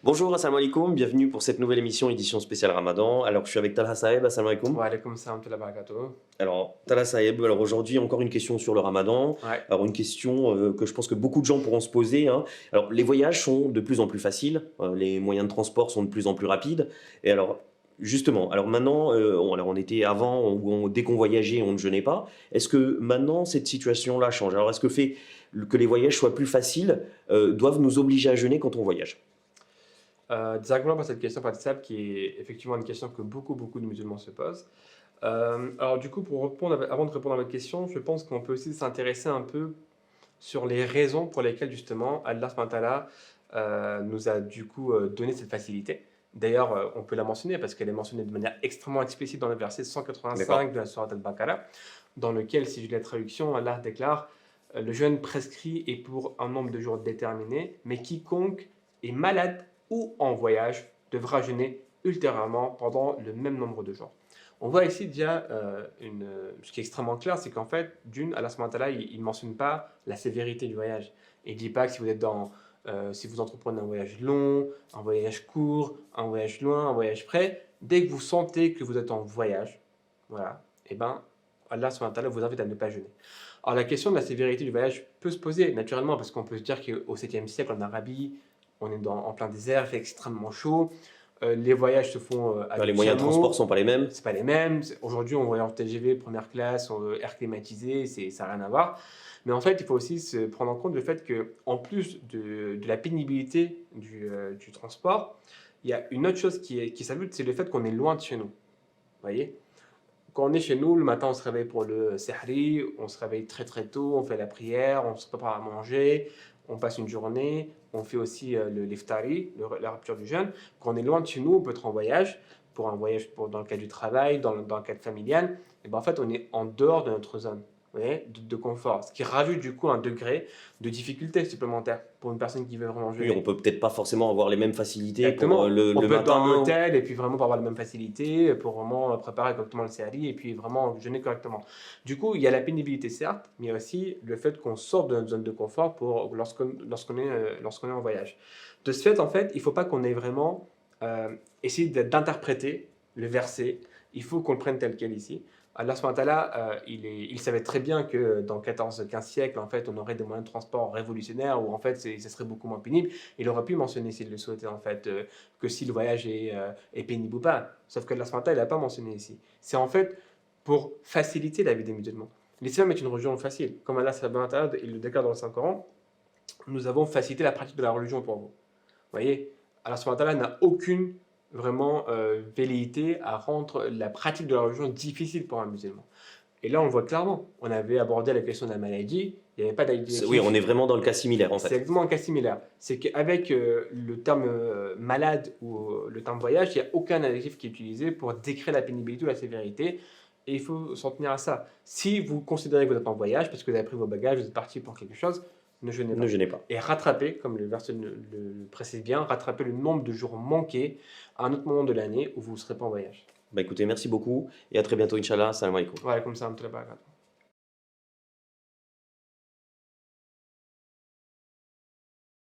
Bonjour, assalamu alaikum, bienvenue pour cette nouvelle émission édition spéciale Ramadan. Alors je suis avec Talha Saeb, assalamu alaikum. Wa alaykoum salam wa barakatuh. Alors Talha Saeb, alors aujourd'hui encore une question sur le Ramadan. Ouais, Alors une question que je pense que beaucoup de gens pourront se poser, hein. Alors les voyages sont de plus en plus faciles, les moyens de transport sont de plus en plus rapides. Et alors justement, alors maintenant, on était avant, dès qu'on voyageait, on ne jeûnait pas. Est-ce que maintenant cette situation-là change? Alors est-ce que fait que les voyages soient plus faciles doivent nous obliger à jeûner quand on voyage? Directement pour cette question participable qui est effectivement une question que beaucoup de musulmans se posent. Alors du coup, avant de répondre à votre question, je pense qu'on peut aussi s'intéresser un peu sur les raisons pour lesquelles justement Allah subhanahu wa ta'ala, nous a du coup donné cette facilité. D'ailleurs, on peut la mentionner parce qu'elle est mentionnée de manière extrêmement explicite dans le verset D'accord. 185 de la sourate Al-Baqarah, dans lequel, si je lis la traduction, Allah déclare le jeûne prescrit est pour un nombre de jours déterminé, mais quiconque est malade ou en voyage devra jeûner ultérieurement pendant le même nombre de jours. On voit ici déjà ce qui est extrêmement clair, c'est qu'en fait, d'une, Allah subhanahu wa ta'ala, il ne mentionne pas la sévérité du voyage. Il ne dit pas que si vous entreprenez un voyage long, un voyage court, un voyage loin, un voyage près, dès que vous sentez que vous êtes en voyage, voilà, et ben Allah subhanahu wa ta'ala vous invite à ne pas jeûner. Alors la question de la sévérité du voyage peut se poser naturellement parce qu'on peut se dire qu'au 7e siècle en Arabie, on est en plein désert, il fait extrêmement chaud, les voyages se font Les avec moyens de transport piano, sont pas les mêmes. c'est pas les mêmes. Aujourd'hui, on voyage en TGV, première classe, air climatisé, ça n'a rien à voir. Mais en fait, il faut aussi se prendre en compte le fait que, en plus de la pénibilité du transport, il y a une autre chose qui s'ajoute, c'est le fait qu'on est loin de chez nous. Vous voyez? Quand on est chez nous, le matin, on se réveille pour le sahri, on se réveille très tôt, on fait la prière, on se prépare à manger, on passe une journée, on fait aussi l'iftari, la rupture du jeûne. Quand on est loin de chez nous, on peut être en voyage, pour un voyage dans le cadre du travail, dans le cadre familial, et ben en fait, on est en dehors de notre zone, vous voyez, de confort, ce qui rajoute du coup un degré de difficulté supplémentaire pour une personne qui veut vraiment Oui, on jeûner. peut peut-être pas forcément avoir les mêmes facilités pour Exactement. On le peut être dans un matin. hôtel et puis vraiment pour avoir les mêmes facilités, pour vraiment préparer correctement le série et puis vraiment jeûner correctement. Du coup, il y a la pénibilité certes, mais il y a aussi le fait qu'on sorte de notre zone de confort lorsqu'on est en voyage. De ce fait, en fait, il ne faut pas qu'on ait vraiment essayé d'interpréter le verset. Il faut qu'on le prenne tel quel ici. Allah subhanahu wa ta'ala, il savait très bien que dans 14-15 siècles, en fait, on aurait des moyens de transport révolutionnaires où en fait, ce serait beaucoup moins pénible. Il aurait pu mentionner, s'il le souhaitait, en fait, que si le voyage est pénible ou pas. Sauf que Allah subhanahu wa ta'ala, il n'a pas mentionné ici. C'est en fait pour faciliter la vie des musulmans. L'islam est une religion facile. Comme Allah subhanahu wa ta'ala, il le déclare dans le Saint-Coran, nous avons facilité la pratique de la religion pour vous. Vous voyez, Allah subhanahu wa ta'ala n'a aucune vraiment velléité à rendre la pratique de la religion difficile pour un musulman. Et là, on le voit clairement. On avait abordé la question de la maladie. Il n'y avait pas Oui, d'adjectif. on est vraiment dans le cas similaire en C'est fait. exactement un cas similaire. C'est qu'avec le terme malade ou le terme voyage, il n'y a aucun adjectif qui est utilisé pour décrire la pénibilité ou la sévérité. Et il faut s'en tenir à ça. Si vous considérez que vous êtes en voyage, parce que vous avez pris vos bagages, vous êtes parti pour quelque chose, ne jeûnez Ne pas. gênez pas. Et rattrapez, comme le verset le précise bien, rattrapez le nombre de jours manqués à un autre moment de l'année où vous ne serez pas en voyage. Bah écoutez, merci beaucoup et à très bientôt, Inch'Allah. Salam alaikum. Wa alaykoum salam wa rahmatullahi wa barakatuh.